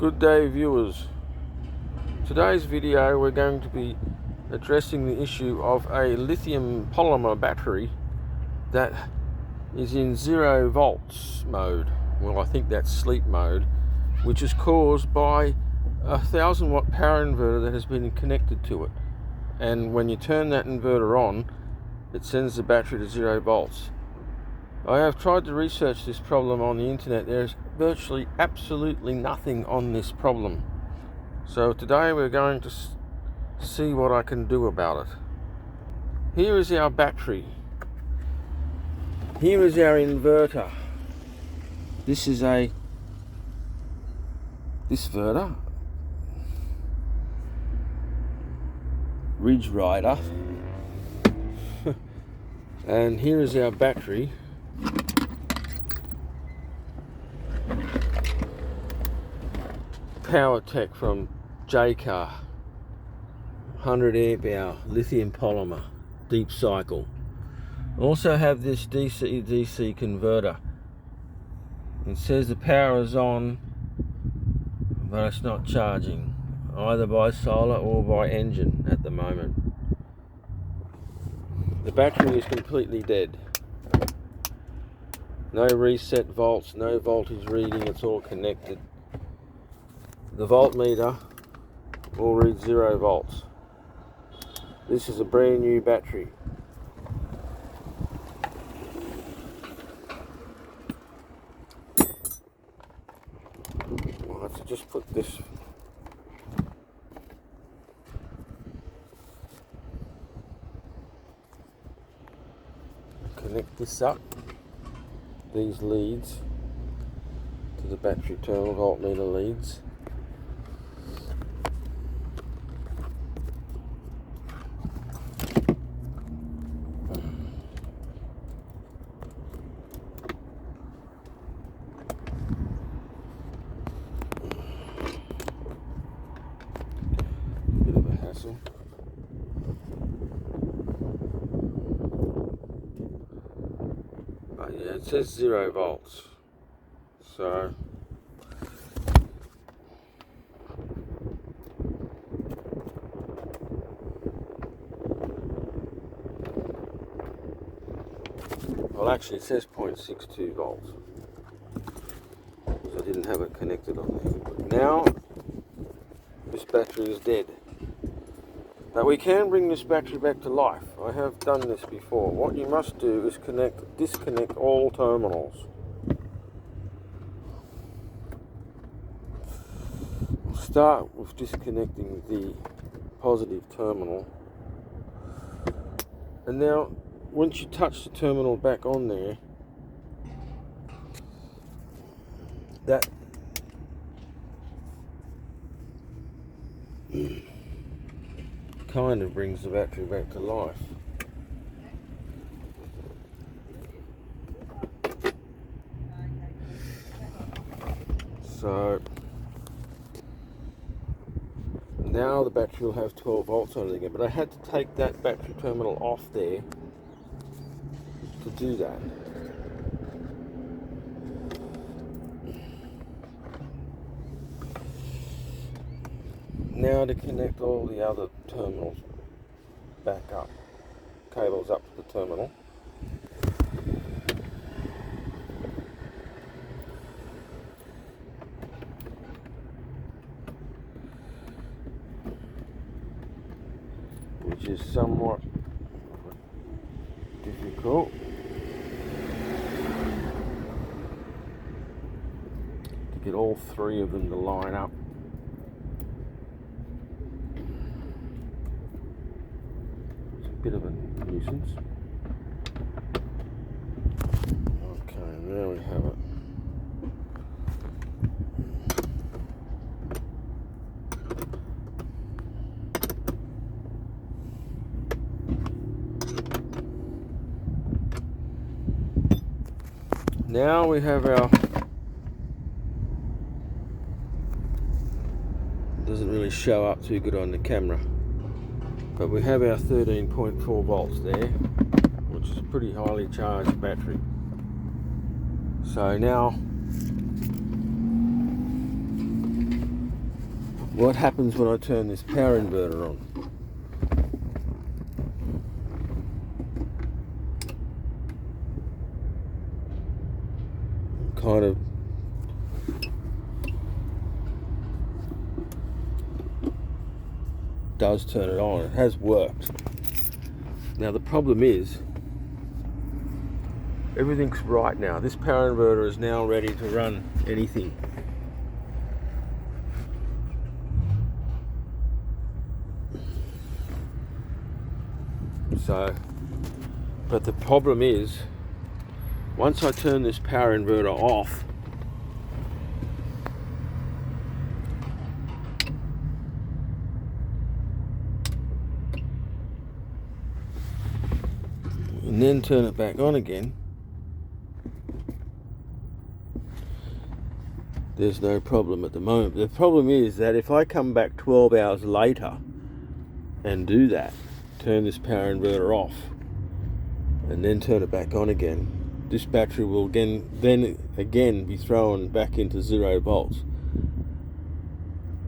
Good day, viewers. Today's video we're going to be addressing the issue of a lithium polymer battery that is in 0 volts mode. Well, I think that's sleep mode, which is caused by a 1000-watt power inverter that has been connected to it. And when you turn that inverter on, it sends the battery to 0 volts. I have tried to research this problem on the internet. There's virtually absolutely nothing on this problem. So today we're going to see what I can do about it. Here is our battery. Here is our inverter. This is this inverter, Ridge Rider. And here is our battery. Power Tech from J-Car, 100 amp hour lithium polymer, deep cycle. Also have this DC-DC converter. It says the power is on, but it's not charging, either by solar or by engine at the moment. The battery is completely dead. No reset volts, no voltage reading, it's all connected. The voltmeter will read 0 volts. This is a brand new battery. I'll have to just put this connect this up, these leads to the battery terminal, voltmeter leads. Bit of a hassle. But yeah, it says 0 volts. So well, actually it says 0.62 volts. So I didn't have it connected on there. But now this battery is dead. Now we can bring this battery back to life. I have done this before. What you must do is disconnect all terminals. We'll start with disconnecting the positive terminal. And now once you touch the terminal back on there, that kind of brings the battery back to life. So now the battery will have 12 volts on it again, but I had to take that battery terminal off there to do that. Now to connect all the other terminals back up, cables up to the terminal. Which is somewhat difficult. To get all three of them to line up. Bit of a nuisance. Okay, there we have it. Now we have our, doesn't really show up too good on the camera, but we have our 13.4 volts there, which is a pretty highly charged battery. So now what happens when I turn this power inverter on. Kind of does turn it on. It has worked. Now the problem is everything's right now. This power inverter is now ready to run anything. So, but the problem is, once I turn this power inverter off, and then turn it back on again, there's no problem at the moment. The problem is that if I come back 12 hours later and do that, turn this power inverter off and then turn it back on again, this battery will then again be thrown back into 0 volts.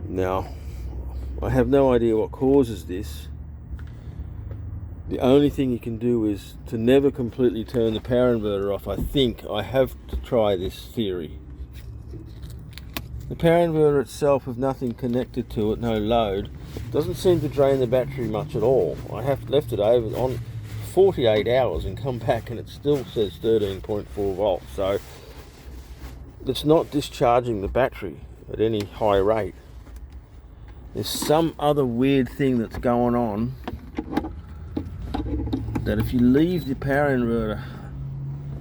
Now, I have no idea what causes this. The only thing you can do is to never completely turn the power inverter off. I think I have to try this theory. The power inverter itself, with nothing connected to it, no load, doesn't seem to drain the battery much at all. I have left it over on 48 hours and come back and it still says 13.4 volts. So it's not discharging the battery at any high rate. There's some other weird thing that's going on, that if you leave the power inverter...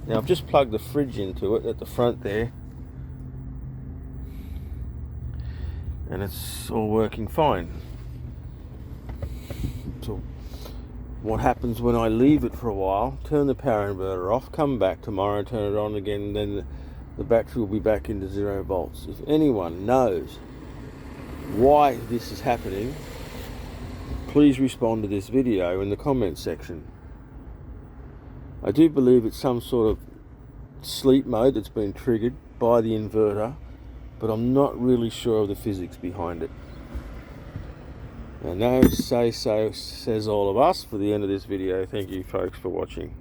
Now I've just plugged the fridge into it at the front there, and it's all working fine. So what happens when I leave it for a while, turn the power inverter off, come back tomorrow, turn it on again, then the battery will be back into 0 volts. If anyone knows why this is happening, please respond to this video in the comments section. I do believe it's some sort of sleep mode that's been triggered by the inverter, but I'm not really sure of the physics behind it. And no say so says all of us for the end of this video. Thank you folks for watching.